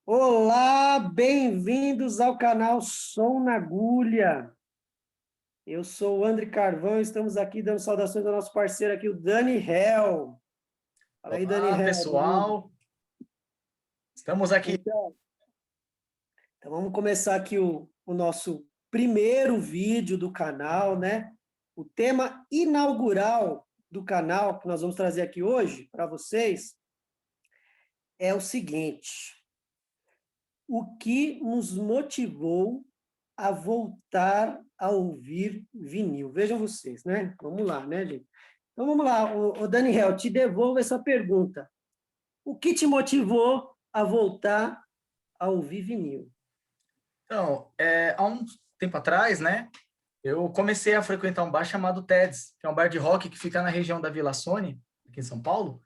Olá, bem-vindos ao canal Som na Agulha. Eu sou o André Carvão, estamos aqui dando saudações ao nosso parceiro aqui, o Dani Hell. Fala aí, Dani Olá, Hell, beleza? pessoal. Estamos aqui. Então vamos começar aqui o nosso primeiro vídeo do canal, né? O tema inaugural do canal que nós vamos trazer aqui hoje para vocês é o seguinte: o que nos motivou a voltar a ouvir vinil? Vejam vocês, né? Vamos lá, né, gente? Então vamos lá, o Daniel, te devolvo essa pergunta. O que te motivou a voltar a ouvir vinil? Então, há um tempo atrás, né, eu comecei a frequentar um bar chamado Ted's, que é um bar de rock que fica na região da Vila Sônia, aqui em São Paulo.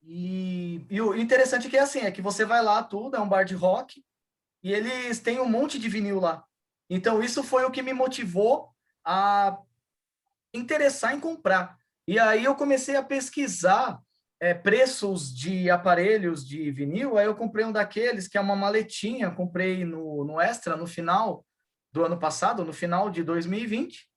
E o interessante é que é que você vai lá, tudo, é um bar de rock, e eles têm um monte de vinil lá. Então, isso foi o que me motivou a interessar em comprar. E aí eu comecei a pesquisar preços de aparelhos de vinil. Aí eu comprei um daqueles que é uma maletinha, comprei no Extra no final do ano passado, no final de 2020.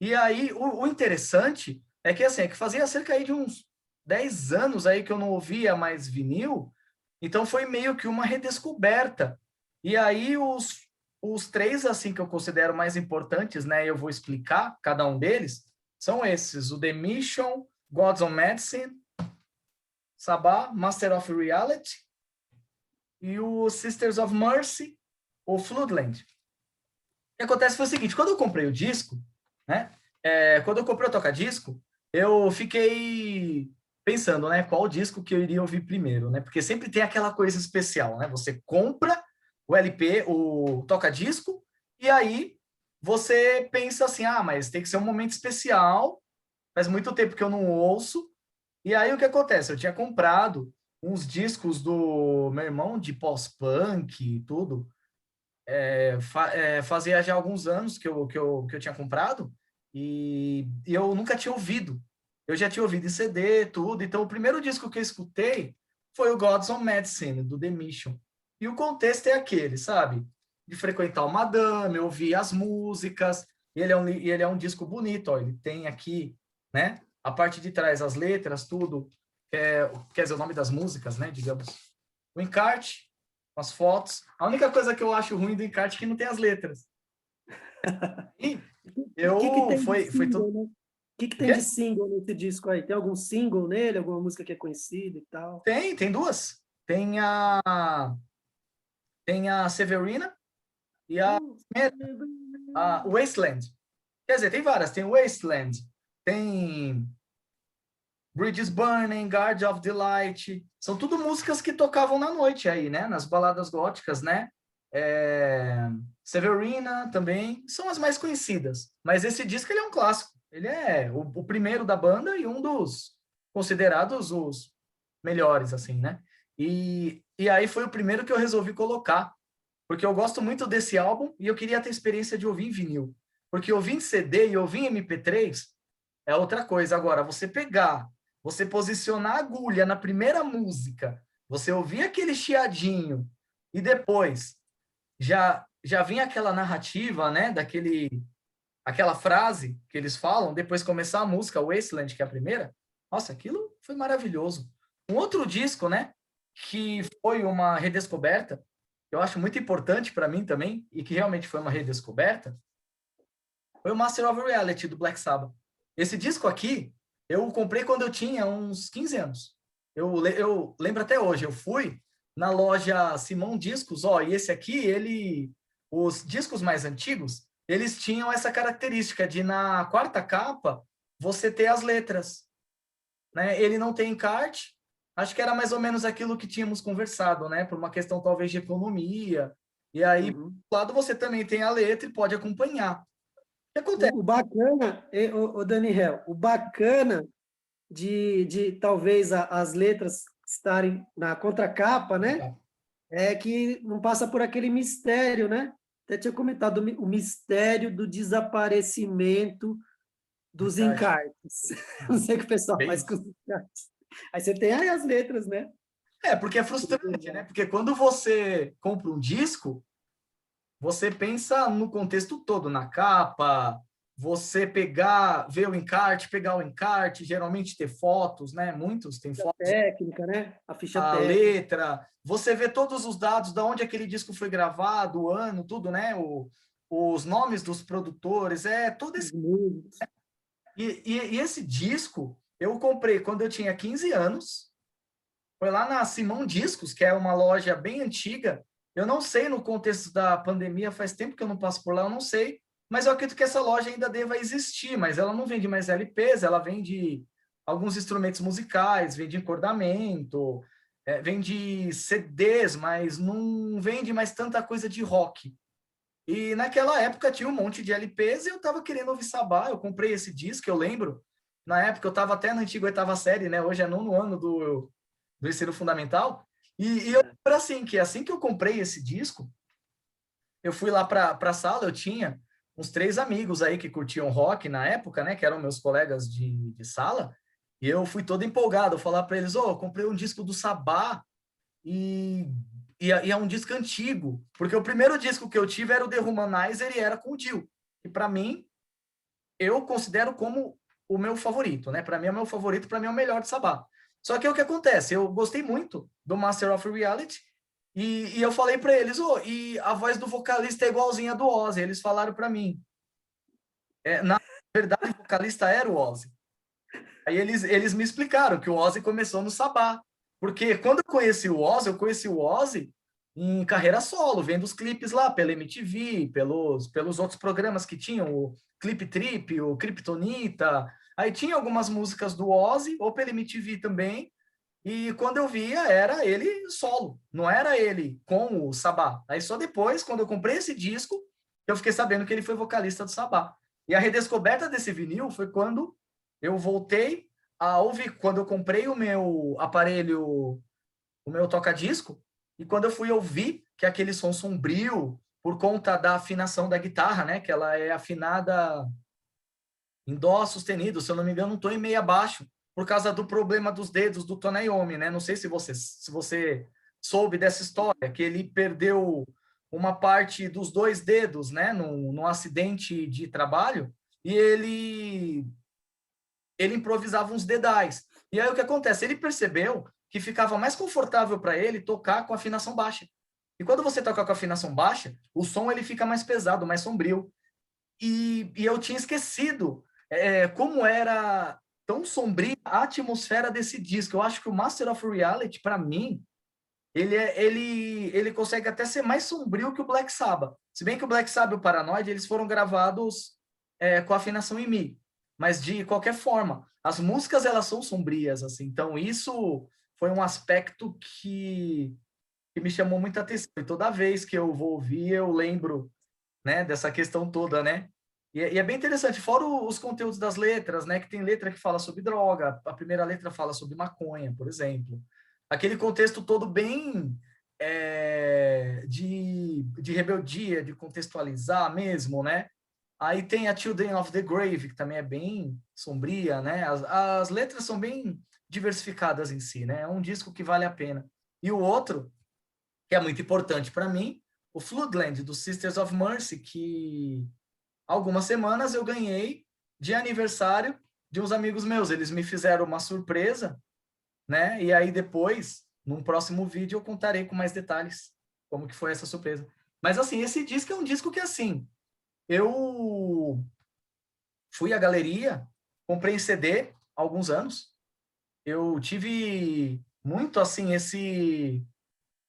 E aí o interessante é que assim, é que fazia cerca aí de uns 10 anos aí que eu não ouvia mais vinil, então foi meio que uma redescoberta. E aí os três assim que eu considero mais importantes, né, eu vou explicar cada um deles, são esses: o The Mission, Gods on Medicine, Sabbath, Master of Reality e o Sisters of Mercy, o Floodland. O que acontece foi o seguinte: quando eu comprei o disco, né, quando eu comprei o toca-disco, eu fiquei pensando, né, qual disco que eu iria ouvir primeiro, né? Porque sempre tem aquela coisa especial, né? Você compra o LP, o toca-disco, e aí você pensa assim: ah, mas tem que ser um momento especial, faz muito tempo que eu não ouço. E aí o que acontece? Eu tinha comprado uns discos do meu irmão de pós-punk e tudo, fazia já alguns anos que eu tinha comprado e eu nunca tinha ouvido. Eu já tinha ouvido em CD, tudo. Então, o primeiro disco que eu escutei foi o Gods on Medicine, do The Mission. E o contexto é aquele, sabe? De frequentar o Madame, ouvir as músicas. E ele é um disco bonito, ó. Ele tem aqui, né? A parte de trás, as letras, tudo. Quer dizer, o nome das músicas, né? Digamos. O encarte, as fotos. A única coisa que eu acho ruim do encarte é que não tem as letras. E O que que eu tem de foi single, tudo. né? O que que O tem de quê? single nesse disco aí? Tem algum single nele? Alguma música que é conhecida e tal? Tem duas. Tem a Severina e a Wasteland. Quer dizer, tem várias. Tem Wasteland, tem Bridges Burning, Guard of Delight. São tudo músicas que tocavam na noite aí, né? Nas baladas góticas, né? Severina também são as mais conhecidas. Mas esse disco ele é um clássico. Ele é o primeiro da banda e um dos considerados os melhores, assim, né? E aí foi o primeiro que eu resolvi colocar, porque eu gosto muito desse álbum e eu queria ter a experiência de ouvir em vinil. Porque ouvir em CD e ouvir em MP3 é outra coisa. Agora, você posicionar a agulha na primeira música, você ouvir aquele chiadinho e depois já vinha aquela narrativa, né, aquela frase que eles falam, depois começar a música Wasteland, que é a primeira. Nossa, aquilo foi maravilhoso. Um outro disco, né, que foi uma redescoberta, que eu acho muito importante para mim também, e que realmente foi uma redescoberta, foi o Master of Reality, do Black Sabbath. Esse disco aqui, eu comprei quando eu tinha uns 15 anos. Eu lembro até hoje, eu fui na loja Simão Discos, ó, e esse aqui, os discos mais antigos, eles tinham essa característica de, na quarta capa, você ter as letras, né? Ele não tem encarte, acho que era mais ou menos aquilo que tínhamos conversado, né? Por uma questão talvez de economia. E aí, do Uhum. lado, você também tem a letra e pode acompanhar. O que acontece? O bacana, o Daniel, o bacana de talvez as letras estarem na contracapa, né? É que não passa por aquele mistério, né? Até tinha comentado o mistério do desaparecimento dos Verdade. encartes. Não sei o que o pessoal Bem faz com isso. os encartes. Aí você tem aí as letras, né? Porque é frustrante, né? Porque quando você compra um disco, você pensa no contexto todo, na capa, você ver pegar o encarte, geralmente ter fotos, né? Muitos têm Ficha fotos, técnica, né? A ficha a técnica. letra, você vê todos os dados, de onde aquele disco foi gravado, o ano, tudo, né? Os nomes dos produtores, todo Os esse... músicos. E esse disco eu comprei quando eu tinha 15 anos, foi lá na Simão Discos, que é uma loja bem antiga. Eu não sei no contexto da pandemia, faz tempo que eu não passo por lá, eu não sei, mas eu acredito que essa loja ainda deva existir, mas ela não vende mais LPs, ela vende alguns instrumentos musicais, vende encordamento, vende CDs, mas não vende mais tanta coisa de rock. E naquela época tinha um monte de LPs e eu estava querendo ouvir Sabá, eu comprei esse disco, eu lembro. Na época eu estava até na antiga oitava série, né? Hoje é nono ano do ensino fundamental. E eu lembro assim, que assim que eu comprei esse disco, eu fui lá para a sala, eu tinha uns 3 amigos aí que curtiam rock na época, né? Que eram meus colegas de sala. E eu fui todo empolgado, falar para eles, eu comprei um disco do Sabá e, e é um disco antigo, porque o primeiro disco que eu tive era o The Humanizer e era com o Dio. E para mim, eu considero como o meu favorito, né? Para mim é o meu favorito, para mim é o melhor de Sabá. Só que o que acontece? Eu gostei muito do Master of Reality e eu falei para eles, e a voz do vocalista é igualzinha a do Ozzy. Eles falaram para mim, na verdade, o vocalista era o Ozzy. Aí eles me explicaram que o Ozzy começou no Sabá. Porque quando eu conheci o Ozzy em carreira solo, vendo os clipes lá pela MTV, pelos outros programas que tinham, o Clip Trip, o Kryptonita. Aí tinha algumas músicas do Ozzy, ou pela MTV também. E quando eu via, era ele solo, não era ele com o Sabá. Aí só depois, quando eu comprei esse disco, eu fiquei sabendo que ele foi vocalista do Sabá. E a redescoberta desse vinil foi quando eu voltei a ouvir, quando eu comprei o meu aparelho, o meu toca-disco, e quando eu fui ouvir que aquele som sombrio, por conta da afinação da guitarra, né, que ela é afinada em dó sustenido, se eu não me engano, um tom em meia baixo, por causa do problema dos dedos do Tony Iommi, né? Não sei se você soube dessa história, que ele perdeu uma parte dos 2 dedos, né, num acidente de trabalho, e ele improvisava uns dedais. E aí o que acontece? Ele percebeu que ficava mais confortável para ele tocar com afinação baixa. E quando você toca com afinação baixa, o som ele fica mais pesado, mais sombrio. E eu tinha esquecido como era tão sombria a atmosfera desse disco. Eu acho que o Master of Reality, para mim, ele consegue até ser mais sombrio que o Black Sabbath. Se bem que o Black Sabbath e o Paranoid, eles foram gravados com afinação em Mi. Mas, de qualquer forma, as músicas, elas são sombrias, assim. Então, isso foi um aspecto que me chamou muita atenção. E toda vez que eu vou ouvir, eu lembro, né, dessa questão toda, né? E é bem interessante, fora os conteúdos das letras, né? Que tem letra que fala sobre droga, a primeira letra fala sobre maconha, por exemplo. Aquele contexto todo bem de rebeldia, de contextualizar mesmo, né? Aí tem a Children of the Grave, que também é bem sombria, né? As letras são bem diversificadas em si, né? É um disco que vale a pena. E o outro, que é muito importante para mim, o Floodland, do Sisters of Mercy, que algumas semanas eu ganhei de aniversário de uns amigos meus. Eles me fizeram uma surpresa, né? E aí depois, num próximo vídeo, eu contarei com mais detalhes como que foi essa surpresa. Mas assim, esse disco é um disco que assim, eu fui à galeria, comprei em CD há alguns anos. Eu tive muito assim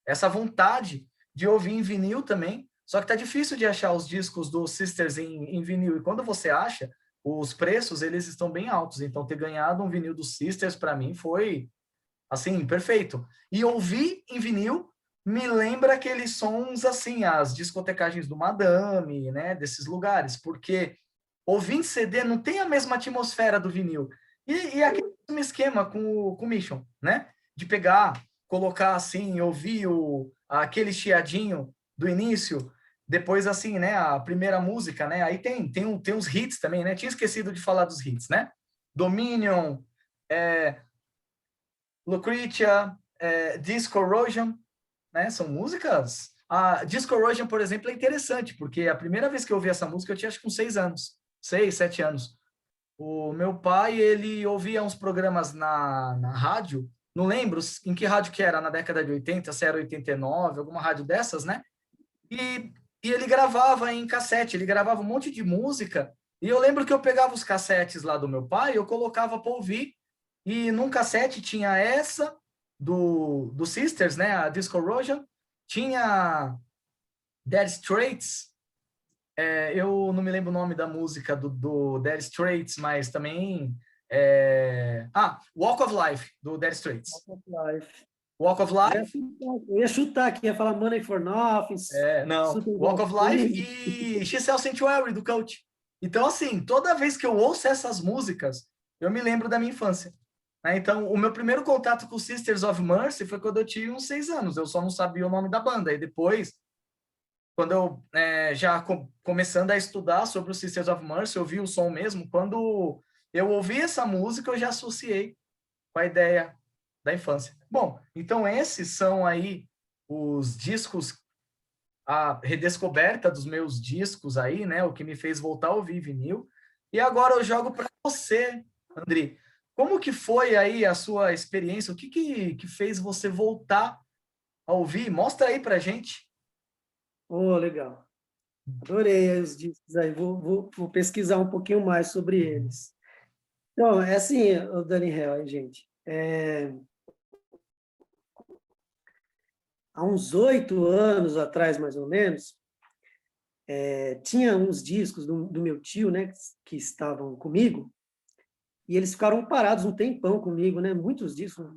essa vontade de ouvir em vinil também. Só que tá difícil de achar os discos do Sisters em vinil. E quando você acha, os preços eles estão bem altos. Então ter ganhado um vinil do Sisters para mim foi assim, perfeito. E ouvir em vinil me lembra aqueles sons assim, as discotecagens do Madame, né, desses lugares, porque ouvir em CD não tem a mesma atmosfera do vinil. E aquele mesmo esquema com o Mission, né? De pegar, colocar assim, ouvir aquele chiadinho do início, depois assim, né? A primeira música, né? Aí tem uns hits também, né? Tinha esquecido de falar dos hits, né? Dominion, Lucretia, Disco Corrosion, né? São músicas... A Disco Corrosion, por exemplo, é interessante, porque a primeira vez que eu ouvi essa música, eu tinha acho que uns 6 anos. 6, 7 anos. O meu pai, ele ouvia uns programas na rádio, não lembro em que rádio que era, na década de 80, se era 89, alguma rádio dessas, né? E ele gravava em cassete, ele gravava um monte de música, e eu lembro que eu pegava os cassetes lá do meu pai, eu colocava para ouvir, e num cassete tinha essa, do Sisters, né, a Disco Corrosion, tinha Dire Straits, eu não me lembro o nome da música do Dire Straits, mas também... Walk of Life, do Dire Straits. Walk of Life. Walk of Life. Eu ia chutar aqui, ia falar Money for Nothing. Não, Walk of Life e She Sells Sanctuary, do Coach. Então, assim, toda vez que eu ouço essas músicas, eu me lembro da minha infância. Né? Então, o meu primeiro contato com Sisters of Mercy foi quando eu tinha uns 6 anos. Eu só não sabia o nome da banda. E depois, quando eu já começando a estudar sobre o Sisters of Mercy, eu vi o som mesmo. Quando eu ouvi essa música, eu já associei com a ideia da infância. Bom, então esses são aí os discos, a redescoberta dos meus discos aí, né? O que me fez voltar a ouvir vinil. E agora eu jogo para você, André. Como que foi aí a sua experiência? O que fez você voltar a ouvir? Mostra aí para gente. Legal. Adorei os discos aí. Vou pesquisar um pouquinho mais sobre eles. Então, é assim, o Daniel, gente. Há uns 8 anos atrás, mais ou menos, tinha uns discos do meu tio, né, que estavam comigo, e eles ficaram parados um tempão comigo, né, muitos discos,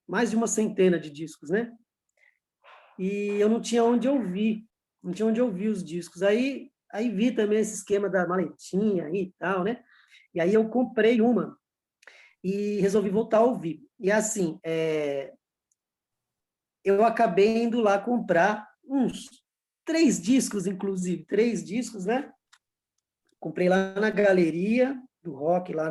mais de uma centena de discos, né, e eu não tinha onde ouvir, os discos. Aí vi também esse esquema da maletinha aí e tal, né, e aí eu comprei uma e resolvi voltar a ouvir. E assim, eu acabei indo lá comprar uns 3 discos, inclusive, 3 discos, né? Comprei lá na galeria do rock, lá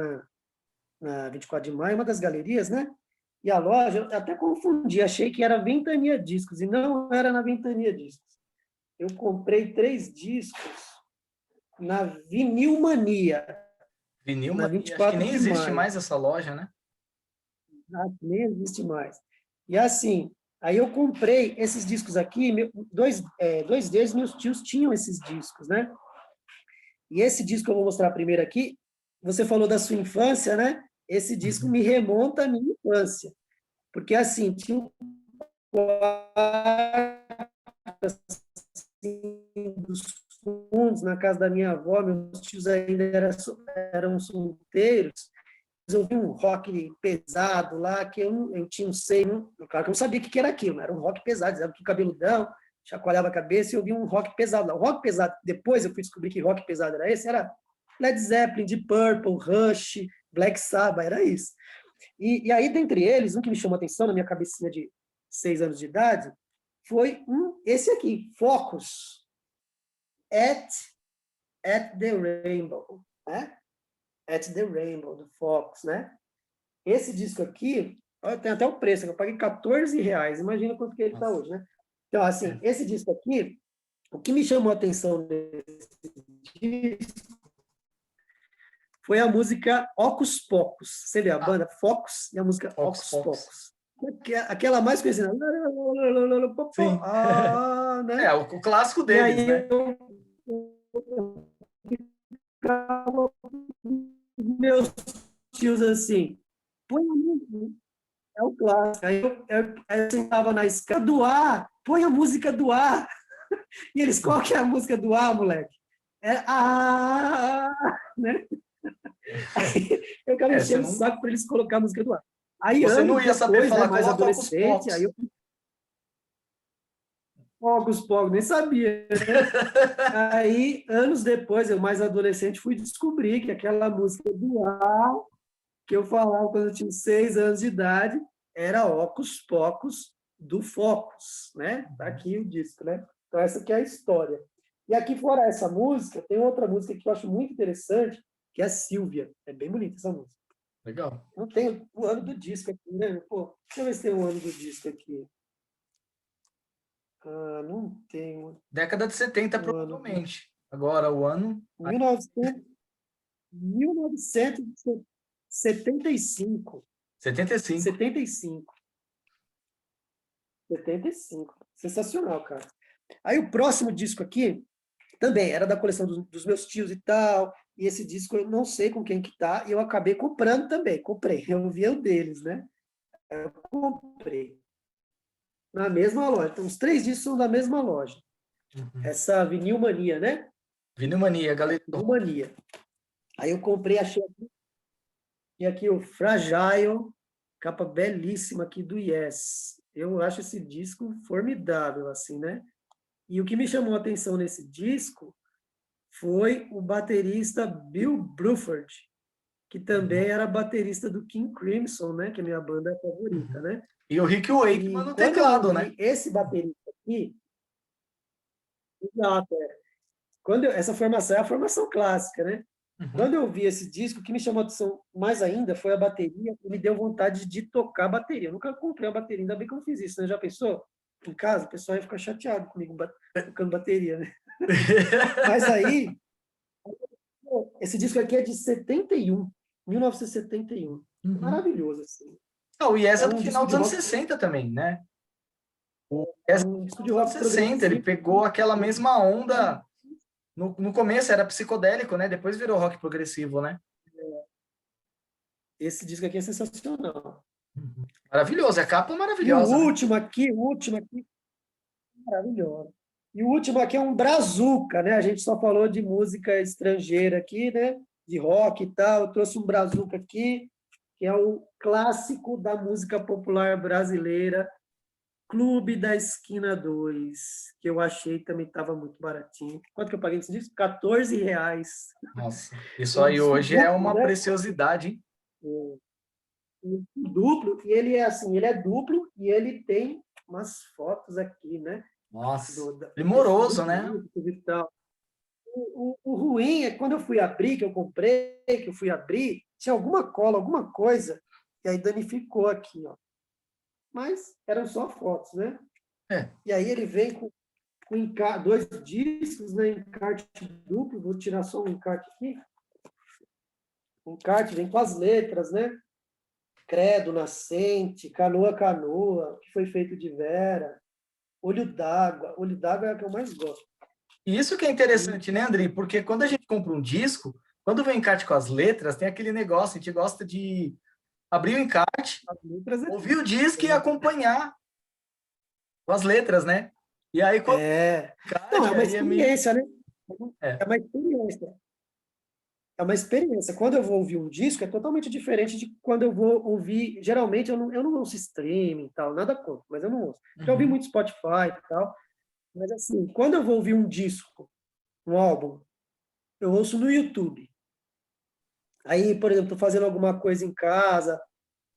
na 24 de maio, uma das galerias, né? E a loja, eu até confundi, achei que era Ventania Discos, e não era na Ventania Discos. Eu comprei 3 discos na Vinil Mania. Vinil Na Mania, acho que 24 nem de existe maio. mais essa loja, né? Nem existe mais. E assim, aí eu comprei esses discos aqui, dois deles, meus tios tinham esses discos, né? E esse disco que eu vou mostrar primeiro aqui, você falou da sua infância, né? Esse disco me remonta à minha infância. Porque, assim, tinha um quarto assim, dos fundos na casa da minha avó, meus tios ainda eram solteiros, eles ouviam um rock pesado lá, que eu tinha um sei, claro que eu não sabia o que era aquilo, era um rock pesado, era tudo cabeludão, chacoalhava a cabeça e ouvia um rock pesado lá. O rock pesado, depois eu fui descobrir que rock pesado era esse, era Led Zeppelin, Deep Purple, Rush, Black Sabbath, era isso. E aí, dentre eles, um que me chamou a atenção na minha cabecinha de 6 anos de idade, foi esse aqui, Focus, at the Rainbow, né? At the Rainbow, do Focus, né? Esse disco aqui, tem até o preço, eu paguei R$14, imagina quanto que ele está hoje, né? Então, assim, esse disco aqui, o que me chamou a atenção desse disco foi a música Ocus Pocus. Você vê a banda Focus e a música Ocus Pocus. Aquela mais conhecida. Sim. Né? O clássico deles, e aí, né? Meus tios assim, põe a música, é o clássico. Aí eu sentava na escada do ar, põe a música do ar. E eles, qual que é a música do ar, moleque? Né? Aí eu ficava enchendo o saco para eles colocar a música do ar. Aí, você não anos ia saber depois, falar, né, mais coloca Ocus adolescente, Pocus. aí eu Pogos, nem sabia, né? Aí, anos depois, eu mais adolescente, fui descobrir que aquela música do ar, que eu falava quando eu tinha 6 anos de idade, era Ocus Pocus do Focus, né? Tá aqui o disco, né? Então, essa aqui é a história. E aqui fora essa música, tem outra música que eu acho muito interessante, que é Sílvia. É bem bonita essa música. Legal. Não tem o ano do disco aqui, né? Pô, deixa eu ver se tem o ano do disco aqui. Ah, não tem Década de 70, o ano do... provavelmente. Agora, o ano... 1900, 1975. 75. 75. 75. Sensacional, cara. Aí o próximo disco aqui também era da coleção dos meus tios e tal. E esse disco eu não sei com quem que tá. E eu acabei comprando também. Comprei. Eu vi o deles, né? Eu comprei. Na mesma loja. Então, os três discos são da mesma loja. Uhum. Essa Vinil Mania, né? Vinil Mania, galera. Vinil Mania. Aí eu comprei, achei aqui, e aqui o Fragile, capa belíssima aqui do Yes. Eu acho esse disco formidável, assim, né? E o que me chamou a atenção nesse disco foi o baterista Bill Bruford, que também era baterista do King Crimson, né? Que é a minha banda favorita, Uhum. né? E o Rick Wakeman E no quando eu teclado, né? ouvi esse baterista aqui, exato, essa formação é a formação clássica, né? Uhum. Quando eu vi esse disco, o que me chamou a atenção mais ainda foi a bateria, e me deu vontade de tocar bateria. Eu nunca comprei uma bateria, ainda bem que eu não fiz isso, né? Já pensou? Em casa, o pessoal ia ficar chateado comigo tocando bateria, né? Mas aí, esse disco aqui é de 71, 1971. Uhum. Maravilhoso, assim. Não, o Yes É é do um final disco dos de anos rock, 60 também, né? O é Yes é um do disco final de dos anos rock 60. Ele progressivo. pegou aquela mesma onda. No começo era psicodélico, né? Depois virou rock progressivo, né? Esse disco aqui é sensacional. Uhum. Maravilhoso. A capa é E maravilhosa, né? o último aqui, maravilhoso. E o último aqui é um brazuca, né? A gente só falou de música estrangeira aqui, né? De rock e tal. Eu trouxe um brazuca aqui, que é o clássico da música popular brasileira, Clube da Esquina 2, que eu achei também estava muito baratinho. Quanto que eu paguei nesse disco? R$ 14. Nossa, isso Um aí disco hoje é duplo, uma né? preciosidade, hein? Um duplo, e ele é assim, ele é duplo e ele tem umas fotos aqui, né? Nossa, Do tecido primoroso, né? músico e tal. O ruim é que quando eu fui abrir, que eu comprei, que eu fui abrir, tinha alguma cola, alguma coisa, e aí danificou aqui, ó. Mas eram só fotos, né? É. E aí ele vem com dois discos, né? Encarte duplo, vou tirar só um encarte aqui. O encarte vem com as letras, né? Credo, Nascente, Canoa, Canoa, que foi feito de Vera, Olho d'Água. Olho d'Água é a que eu mais gosto. E isso que é interessante, né, Andrei? Porque quando a gente compra um disco, quando vem encarte com as letras, tem aquele negócio, a gente gosta de abrir o encarte, As letras ouvir o disco e acompanhar com as letras, né? E aí, quando é. o Não, é encarte, uma aí é meio... experiência, né? É É. uma experiência. É uma experiência. Quando eu vou ouvir um disco, é totalmente diferente de quando eu vou ouvir. Geralmente, eu não ouço streaming e tal, nada contra, mas eu não ouço. Já ouvi Uhum. muito Spotify e tal, mas assim, quando eu vou ouvir um disco, um álbum, eu ouço no YouTube. Aí, por exemplo, estou fazendo alguma coisa em casa,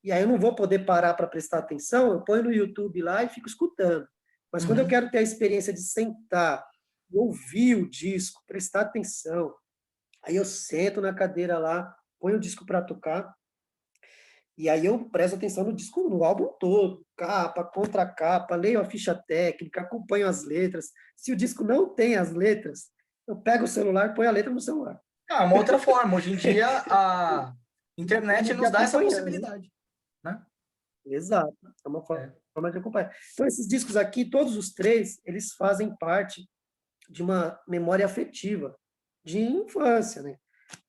e aí eu não vou poder parar para prestar atenção, eu ponho no YouTube lá e fico escutando. Mas quando eu Uhum. quero ter a experiência de sentar, ouvir o disco, prestar atenção, aí eu sento na cadeira lá, ponho o disco para tocar, e aí eu presto atenção no disco, no álbum todo, capa, contracapa, leio a ficha técnica, acompanho as letras. Se o disco não tem as letras, eu pego o celular e ponho a letra no celular. Ah, uma outra forma. Hoje em dia, a Uma internet forma de nos dá essa acompanhar, né? possibilidade, né? Exato, é uma É. forma de acompanhar. Então, esses discos aqui, todos os três, eles fazem parte de uma memória afetiva, de infância, né?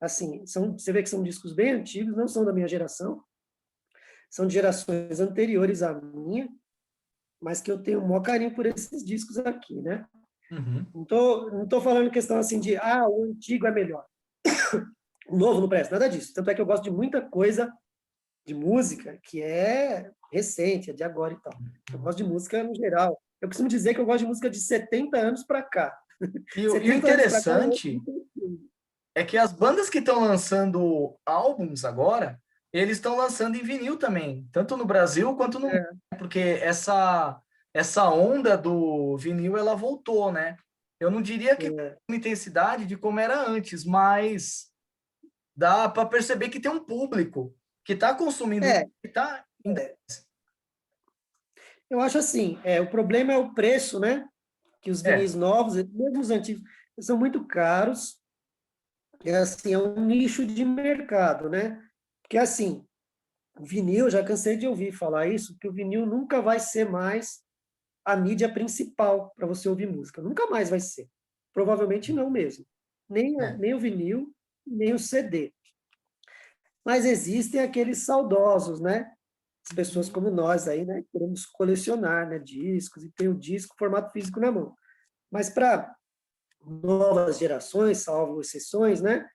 Assim, você vê que são discos bem antigos, não são da minha geração, são de gerações anteriores à minha, mas que eu tenho um maior carinho por esses discos aqui, né? Uhum. Não tô falando questão assim de, o antigo é melhor, o novo não presta, nada disso. Tanto é que eu gosto de muita coisa de música que é recente, é de agora e tal. Eu gosto de música no geral. Eu costumo dizer que eu gosto de música de 70 anos para cá. E o 70 anos para cá eu ouço interessante muito filme. é que as bandas que estão lançando álbuns agora, eles estão lançando em vinil também, tanto no Brasil quanto no mundo, É, porque essa onda do vinil ela voltou, né? Eu não diria que com é, uma intensidade de como era antes, mas dá para perceber que tem um público que está consumindo, É, que está... eu acho assim, o problema é o preço, né? Que os vinis É, novos, mesmo os antigos, são muito caros. Assim, é um nicho de mercado, né? Porque assim, o vinil, já cansei de ouvir falar isso, que o vinil nunca vai ser mais a mídia principal para você ouvir música. Nunca mais vai ser. Provavelmente não mesmo. é. Nem o vinil, nem o CD. Mas existem aqueles saudosos, né? As pessoas como nós aí, né? Queremos colecionar, né? Discos e ter o disco formato físico na mão. Mas para novas gerações, salvo exceções, né?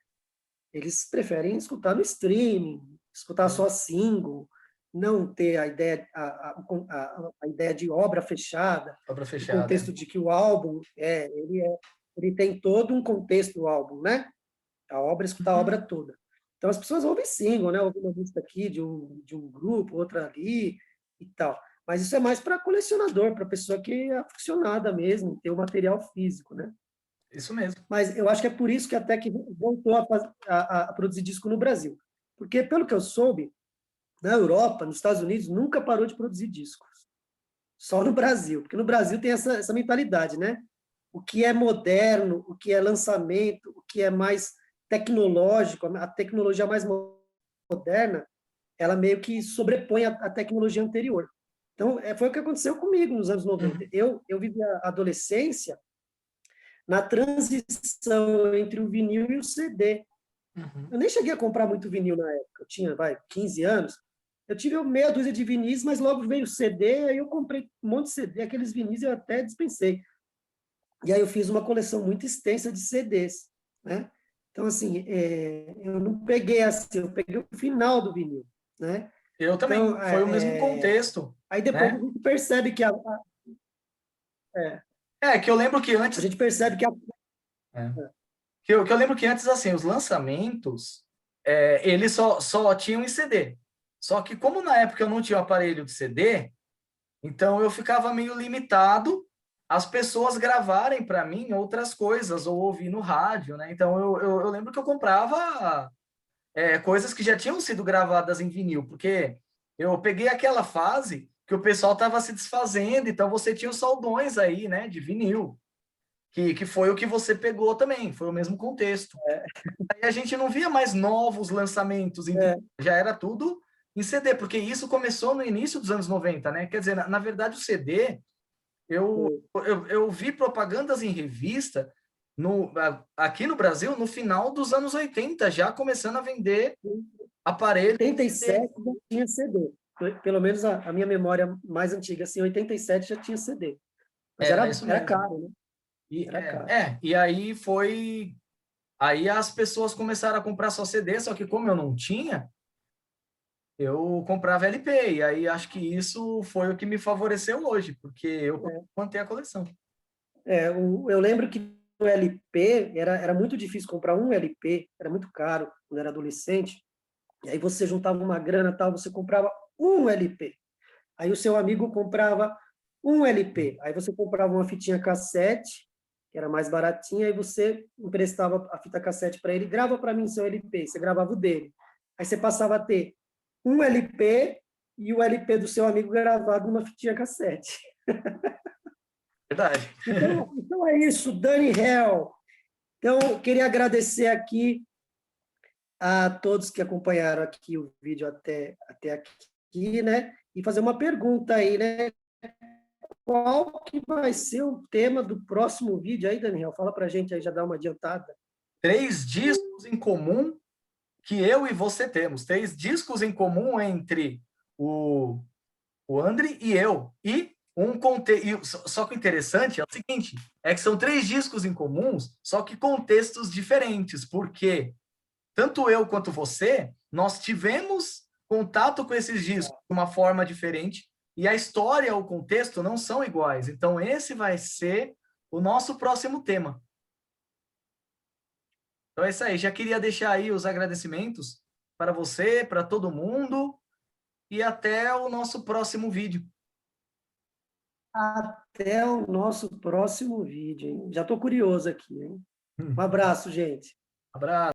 Eles preferem escutar no streaming, escutar só single, não ter a ideia, a ideia de obra fechada, Obra no fechada, é. contexto de que o álbum ele tem todo um contexto do álbum, né? A obra, escutar a Uhum. obra toda. Então as pessoas ouvem single, né? Ouvem uma música aqui de um grupo, outra ali e tal. Mas isso é mais para colecionador, para pessoa que é aficionada mesmo, ter o material físico, né? Isso mesmo. Mas eu acho que é por isso que até que voltou a produzir disco no Brasil. Porque, pelo que eu soube, na Europa, nos Estados Unidos, nunca parou de produzir discos. Só no Brasil. Porque no Brasil tem essa mentalidade, né? O que é moderno, o que é lançamento, o que é mais tecnológico, a tecnologia mais moderna, ela meio que sobrepõe a tecnologia anterior. Então, foi o que aconteceu comigo nos anos 90. Uhum. Eu vivi a adolescência na transição entre o vinil e o CD. Uhum. Eu nem cheguei a comprar muito vinil na época, eu tinha, 15 anos. Eu tive meia dúzia de vinis, mas logo veio o CD, aí eu comprei um monte de CD, aqueles vinis eu até dispensei. E aí eu fiz uma coleção muito extensa de CDs, né? Então, assim, eu não peguei assim, eu peguei o final do vinil, né? Eu também. Então, Foi o mesmo contexto, aí depois a né? gente percebe que é, É, que eu lembro que a antes... gente percebe que É. Que eu lembro que antes, assim, os lançamentos, eles só tinham em CD. Só que como na época eu não tinha o aparelho de CD, então eu ficava meio limitado às pessoas gravarem para mim outras coisas, ou ouvir no rádio, né? Então eu lembro que eu comprava coisas que já tinham sido gravadas em vinil, porque eu peguei aquela fase que o pessoal estava se desfazendo, então você tinha os soldões aí, né, de vinil, que foi o que você pegou também, foi o mesmo contexto. Aí a gente não via mais novos lançamentos em vinil, é, já era tudo em CD, porque isso começou no início dos anos 90, né? Quer dizer, na verdade, o CD, eu vi propagandas em revista aqui no Brasil no final dos anos 80, já começando a vender aparelho CD. 87 já tinha CD. Pelo menos a minha memória mais antiga, assim, 87 já tinha CD. Mas Era isso era mesmo. caro, né? Era caro. E aí foi. Aí as pessoas começaram a comprar só CD, só que como eu não tinha, eu comprava LP. E aí acho que isso foi o que me favoreceu hoje, porque eu consegui manter a coleção. Eu lembro que o LP era muito difícil comprar um LP, era muito caro quando era adolescente. E aí você juntava uma grana, tal, você comprava um LP. Aí o seu amigo comprava um LP. Aí você comprava uma fitinha cassete, que era mais baratinha, aí você emprestava a fita cassete para ele, grava para mim seu LP, você gravava o dele. Aí você passava a ter um LP e o LP do seu amigo gravado numa fitinha cassete. Verdade. Então é isso, Dani Hell. Então, queria agradecer aqui a todos que acompanharam aqui o vídeo até aqui, né? E fazer uma pergunta aí, né? Qual que vai ser o tema do próximo vídeo aí, Daniel? Fala pra gente aí, já dá uma adiantada. 3 discos em comum que eu e você temos. 3 discos em comum entre o André e eu. E só que o interessante é o seguinte, é que são 3 discos em comuns, só que contextos diferentes, porque tanto eu quanto você, nós tivemos contato com esses discos de uma forma diferente e a história, o contexto não são iguais. Então esse vai ser o nosso próximo tema. Então é isso aí. Já queria deixar aí os agradecimentos para você, para todo mundo e até o nosso próximo vídeo. Até o nosso próximo vídeo, hein? Já estou curioso aqui, hein? Um abraço, gente. Abraço.